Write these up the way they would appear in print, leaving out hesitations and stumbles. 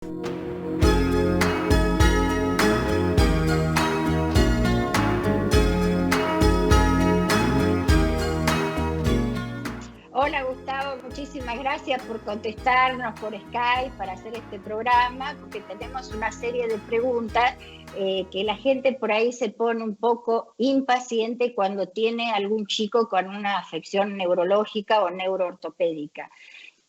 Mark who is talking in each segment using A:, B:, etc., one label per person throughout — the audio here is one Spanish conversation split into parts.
A: Hola Gustavo, muchísimas gracias por contestarnos por Skype para hacer este programa, porque tenemos una serie de preguntas que la gente por ahí se pone un poco impaciente cuando tiene algún chico con una afección neurológica o neuroortopédica.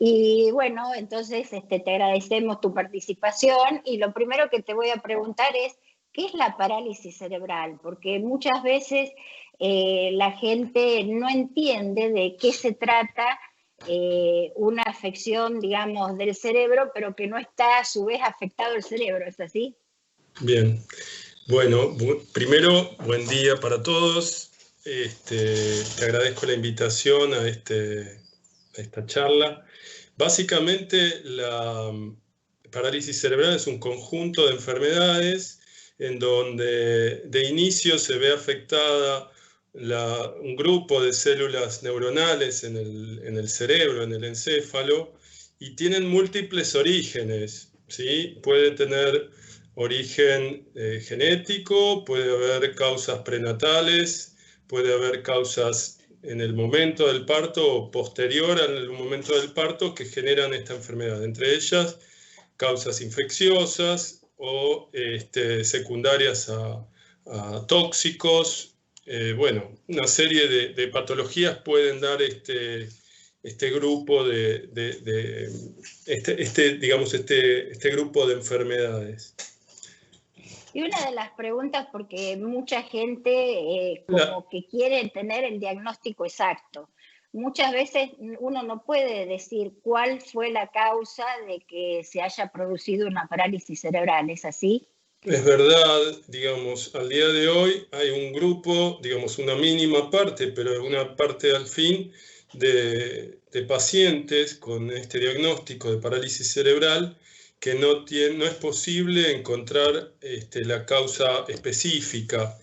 A: Y bueno, entonces te agradecemos tu participación y lo primero que te voy a preguntar es, ¿qué es la parálisis cerebral? Porque muchas veces la gente no entiende de qué se trata una afección, digamos, del cerebro, pero que no está a su vez afectado el cerebro, ¿es así?
B: Bien, bueno, primero, buen día para todos. Te agradezco la invitación a esta charla. Básicamente, la parálisis cerebral es un conjunto de enfermedades en donde de inicio se ve afectada un grupo de células neuronales en el cerebro, en el encéfalo, y tienen múltiples orígenes, ¿sí? Puede tener origen genético, puede haber causas prenatales, puede haber causas en el momento del parto o posterior al momento del parto que generan esta enfermedad. Entre ellas, causas infecciosas o secundarias a tóxicos. Bueno, una serie de patologías pueden dar este grupo este grupo de enfermedades.
A: Y una de las preguntas, porque mucha gente como que quiere tener el diagnóstico exacto. Muchas veces uno no puede decir cuál fue la causa de que se haya producido una parálisis cerebral, ¿es así?
B: Es verdad, digamos, al día de hoy hay un grupo, digamos, una mínima parte, pero una parte al fin, de pacientes con este diagnóstico de parálisis cerebral que no es posible encontrar la causa específica.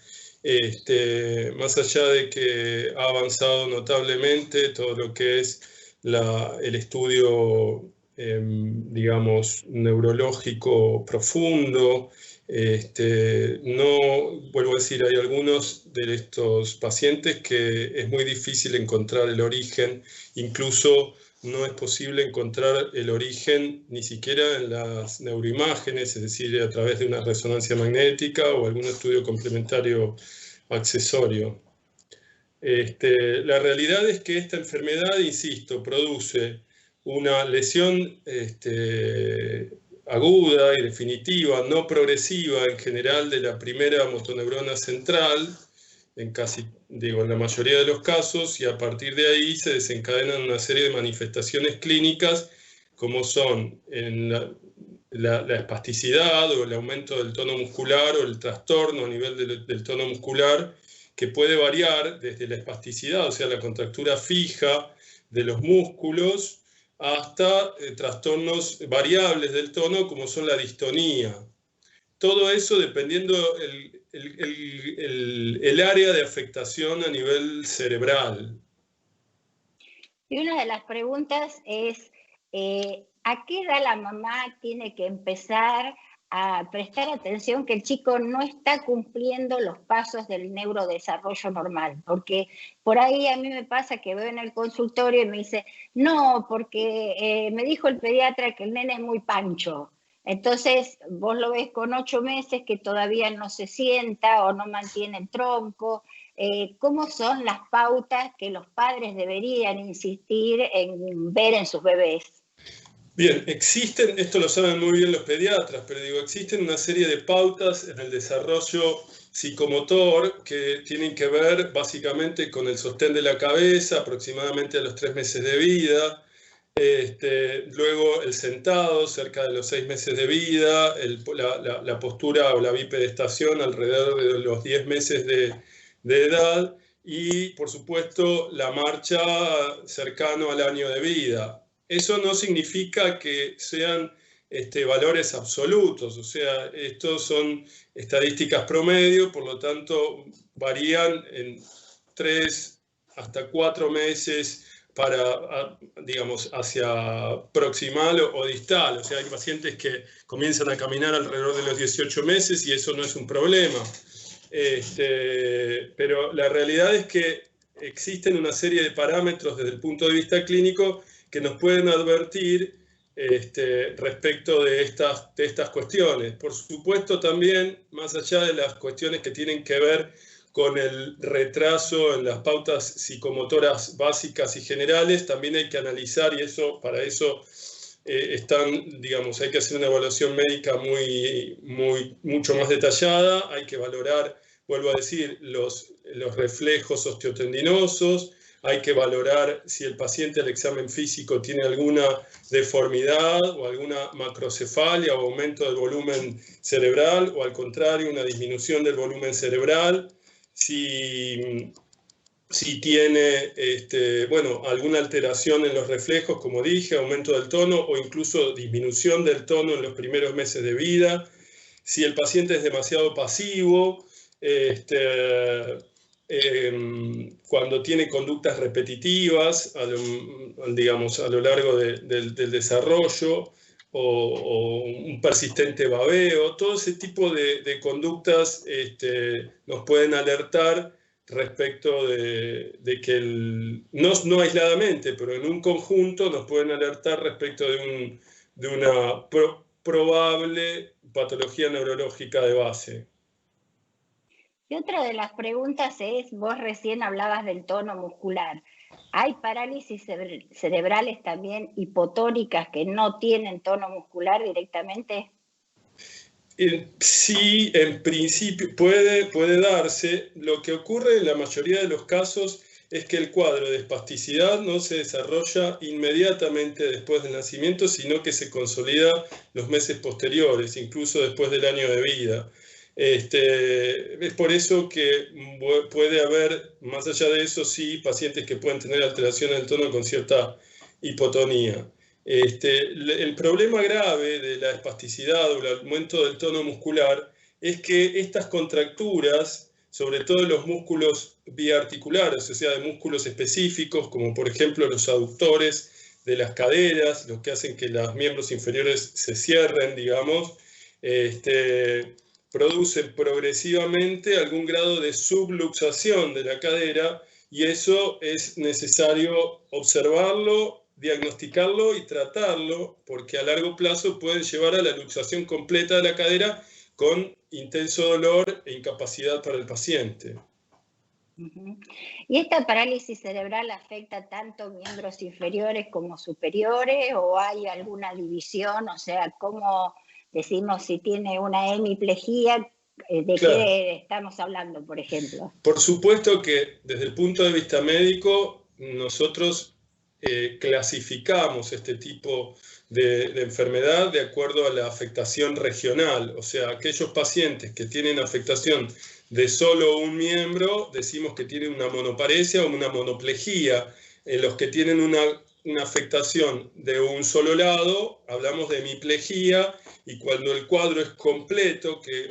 B: Más allá de que ha avanzado notablemente todo lo que es el estudio, digamos, neurológico profundo. No, vuelvo a decir, hay algunos de estos pacientes que es muy difícil encontrar el origen, incluso no es posible encontrar el origen ni siquiera en las neuroimágenes, es decir, a través de una resonancia magnética o algún estudio complementario accesorio. La realidad es que esta enfermedad, insisto, produce una lesión aguda y definitiva, no progresiva en general, de la primera motoneurona central, en la mayoría de los casos, y a partir de ahí se desencadenan una serie de manifestaciones clínicas, como son la espasticidad o el aumento del tono muscular o el trastorno a nivel del tono muscular, que puede variar desde la espasticidad, o sea, la contractura fija de los músculos, hasta trastornos variables del tono, como son la distonía. Todo eso dependiendo el área de afectación a nivel cerebral.
A: Y una de las preguntas es, ¿a qué edad la mamá tiene que empezar a prestar atención que el chico no está cumpliendo los pasos del neurodesarrollo normal? Porque por ahí a mí me pasa que veo en el consultorio y me dice, no, porque me dijo el pediatra que el nene es muy pancho. Entonces vos lo ves con 8 meses que todavía no se sienta o no mantiene el tronco. ¿Cómo son las pautas que los padres deberían insistir en ver en sus bebés?
B: Bien, esto lo saben muy bien los pediatras, pero digo, existen una serie de pautas en el desarrollo psicomotor que tienen que ver básicamente con el sostén de la cabeza, aproximadamente a los 3 meses de vida. Luego el sentado, cerca de los 6 meses de vida, la postura o la bipedestación alrededor de los 10 meses de edad, y por supuesto la marcha cercano al año de vida. Eso no significa que sean valores absolutos, o sea, estos son estadísticas promedio, por lo tanto varían en 3 hasta 4 meses digamos, hacia proximal o distal. O sea, hay pacientes que comienzan a caminar alrededor de los 18 meses y eso no es un problema. Pero la realidad es que existen una serie de parámetros desde el punto de vista clínico que nos pueden advertir respecto de estas cuestiones. Por supuesto, también, más allá de las cuestiones que tienen que ver con el retraso en las pautas psicomotoras básicas y generales, también hay que analizar, y para eso digamos, hay que hacer una evaluación médica mucho más detallada, hay que valorar, vuelvo a decir, los reflejos osteotendinosos, hay que valorar si el paciente al examen físico tiene alguna deformidad o alguna macrocefalia o aumento del volumen cerebral, o al contrario, una disminución del volumen cerebral, si tiene alguna alteración en los reflejos, como dije, aumento del tono o incluso disminución del tono en los primeros meses de vida, si el paciente es demasiado pasivo, cuando tiene conductas repetitivas, digamos, a lo largo del desarrollo, o un persistente babeo, todo ese tipo de conductas nos pueden alertar respecto de que, no aisladamente, pero en un conjunto nos pueden alertar respecto de una probable patología neurológica de base.
A: Y otra de las preguntas es, vos recién hablabas del tono muscular. ¿Hay parálisis cerebrales también hipotónicas que no tienen tono muscular directamente?
B: Sí, en principio puede darse. Lo que ocurre en la mayoría de los casos es que el cuadro de espasticidad no se desarrolla inmediatamente después del nacimiento, sino que se consolida los meses posteriores, incluso después del año de vida. Es por eso que puede haber, más allá de eso, sí, pacientes que pueden tener alteraciones del tono con cierta hipotonía. El problema grave de la espasticidad o el aumento del tono muscular es que estas contracturas, sobre todo en los músculos biarticulares, o sea, de músculos específicos, como por ejemplo los aductores de las caderas, los que hacen que los miembros inferiores se cierren, digamos, producen progresivamente algún grado de subluxación de la cadera, y eso es necesario observarlo, diagnosticarlo y tratarlo, porque a largo plazo pueden llevar a la luxación completa de la cadera con intenso dolor e incapacidad para el paciente.
A: ¿Y esta parálisis cerebral afecta tanto miembros inferiores como superiores, o hay alguna división? O sea, ¿cómo decimos si tiene una hemiplegia? ¿De
B: Claro.
A: qué estamos hablando, por ejemplo?
B: Por supuesto que desde el punto de vista médico nosotros clasificamos este tipo de enfermedad de acuerdo a la afectación regional. O sea, aquellos pacientes que tienen afectación de solo un miembro, decimos que tienen una monoparesia o una monoplegia. Los que tienen una afectación de un solo lado, hablamos de hemiplegia, y cuando el cuadro es completo, que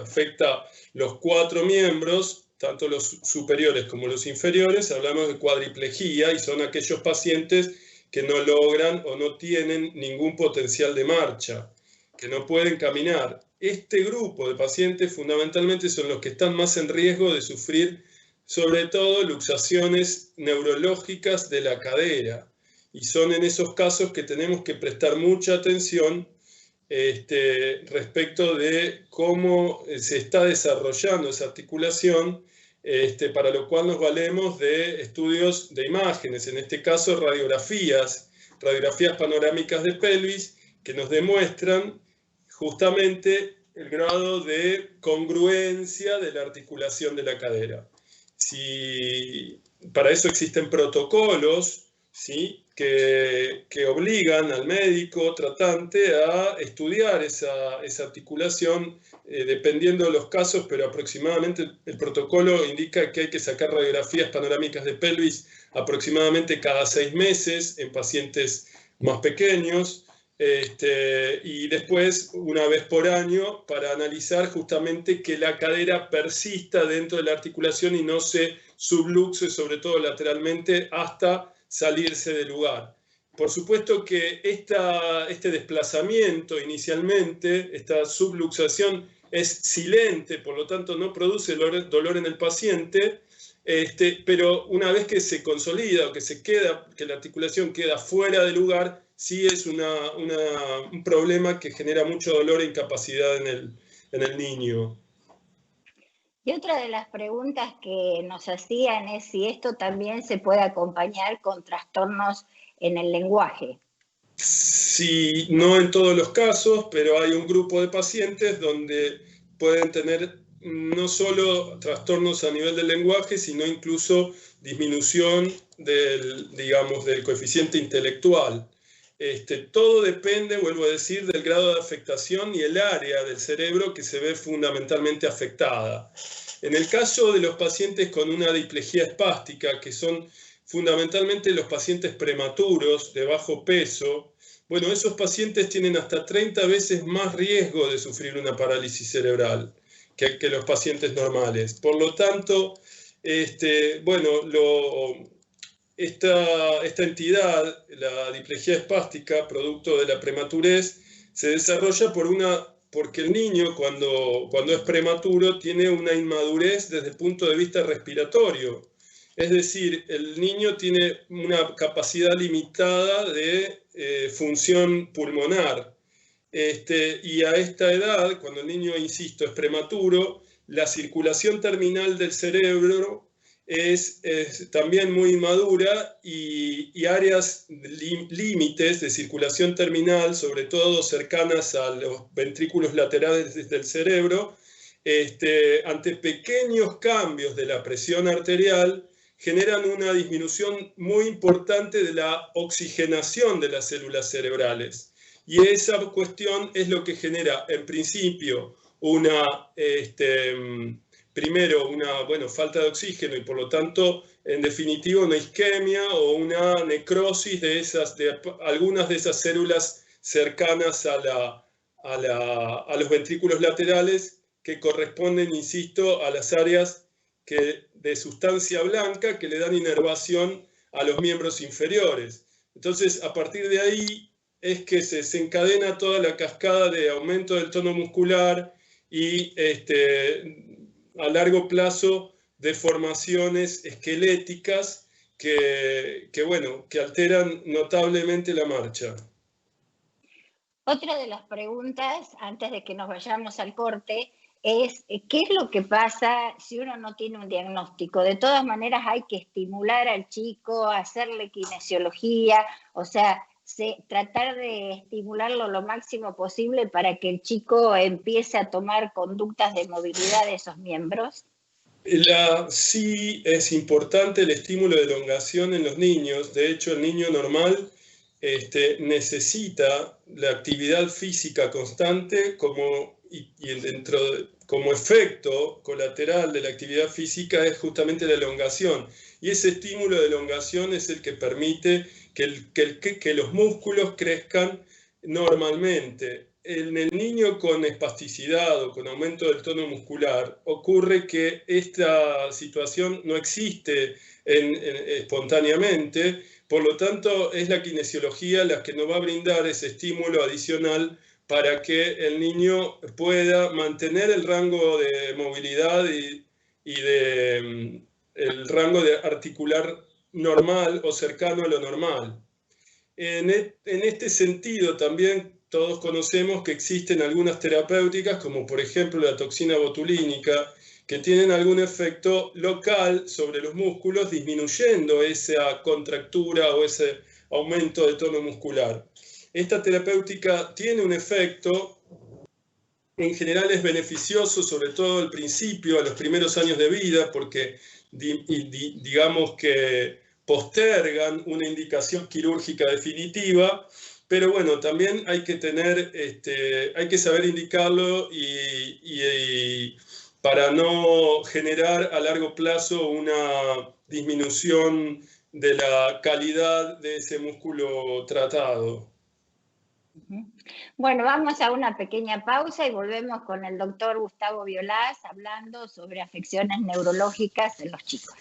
B: afecta los 4 miembros, tanto los superiores como los inferiores, hablamos de cuadriplegia, y son aquellos pacientes que no logran o no tienen ningún potencial de marcha, que no pueden caminar. Este grupo de pacientes fundamentalmente son los que están más en riesgo de sufrir, sobre todo, luxaciones neurológicas de la cadera, y son en esos casos que tenemos que prestar mucha atención respecto de cómo se está desarrollando esa articulación, para lo cual nos valemos de estudios de imágenes, en este caso radiografías panorámicas de pelvis, que nos demuestran justamente el grado de congruencia de la articulación de la cadera. Para eso existen protocolos, ¿sí?, que obligan al médico tratante a estudiar esa articulación, dependiendo de los casos, pero aproximadamente el protocolo indica que hay que sacar radiografías panorámicas de pelvis aproximadamente cada 6 meses en pacientes más pequeños, y después una vez por año, para analizar justamente que la cadera persista dentro de la articulación y no se subluxe, sobre todo lateralmente, hasta salirse del lugar. Por supuesto que este desplazamiento inicialmente, esta subluxación, es silente, por lo tanto no produce dolor en el paciente, pero una vez que se consolida o que la articulación queda fuera de lugar, sí es un problema que genera mucho dolor e incapacidad en el niño.
A: Y otra de las preguntas que nos hacían es si esto también se puede acompañar con trastornos en el lenguaje.
B: Sí, no en todos los casos, pero hay un grupo de pacientes donde pueden tener no solo trastornos a nivel del lenguaje, sino incluso disminución del coeficiente intelectual. Todo depende, vuelvo a decir, del grado de afectación y el área del cerebro que se ve fundamentalmente afectada. En el caso de los pacientes con una diplejía espástica, que son fundamentalmente los pacientes prematuros de bajo peso, bueno, esos pacientes tienen hasta 30 veces más riesgo de sufrir una parálisis cerebral que los pacientes normales. Por lo tanto, esta entidad, la diplejía espástica, producto de la prematurez, se desarrolla porque el niño cuando es prematuro tiene una inmadurez desde el punto de vista respiratorio. Es decir, el niño tiene una capacidad limitada de función pulmonar. Y a esta edad, cuando el niño, insisto, es prematuro, la circulación terminal del cerebro es también muy inmadura y áreas límites de circulación terminal, sobre todo cercanas a los ventrículos laterales del cerebro, ante pequeños cambios de la presión arterial, generan una disminución muy importante de la oxigenación de las células cerebrales. Y esa cuestión es lo que genera, en principio, primero una falta de oxígeno y por lo tanto, en definitiva, una isquemia o una necrosis de algunas de esas células cercanas a los ventrículos laterales que corresponden, insisto, a las áreas de sustancia blanca que le dan inervación a los miembros inferiores. Entonces, a partir de ahí es que se desencadena toda la cascada de aumento del tono muscular y a largo plazo deformaciones esqueléticas que alteran notablemente la marcha.
A: Otra de las preguntas, antes de que nos vayamos al corte, es ¿qué es lo que pasa si uno no tiene un diagnóstico? De todas maneras hay que estimular al chico, hacerle kinesiología, o sea, tratar de estimularlo lo máximo posible para que el chico empiece a tomar conductas de movilidad de esos miembros.
B: Sí es importante el estímulo de elongación en los niños. De hecho, el niño normal necesita la actividad física constante como efecto colateral de la actividad física es justamente la elongación. Y ese estímulo de elongación es el que permite que los músculos crezcan normalmente. En el niño con espasticidad o con aumento del tono muscular ocurre que esta situación no existe espontáneamente, por lo tanto es la kinesiología la que nos va a brindar ese estímulo adicional para que el niño pueda mantener el rango de movilidad y el rango de articular normal o cercano a lo normal. En este sentido también todos conocemos que existen algunas terapéuticas, como por ejemplo la toxina botulínica, que tienen algún efecto local sobre los músculos, disminuyendo esa contractura o ese aumento de tono muscular. Esta terapéutica tiene un efecto, en general es beneficioso, sobre todo al principio, a los primeros años de vida, porque digamos que postergan una indicación quirúrgica definitiva, pero bueno, también hay que hay que saber indicarlo para no generar a largo plazo una disminución de la calidad de ese músculo tratado.
A: Bueno, vamos a una pequeña pausa y volvemos con el doctor Gustavo Violás hablando sobre afecciones neurológicas en los chicos.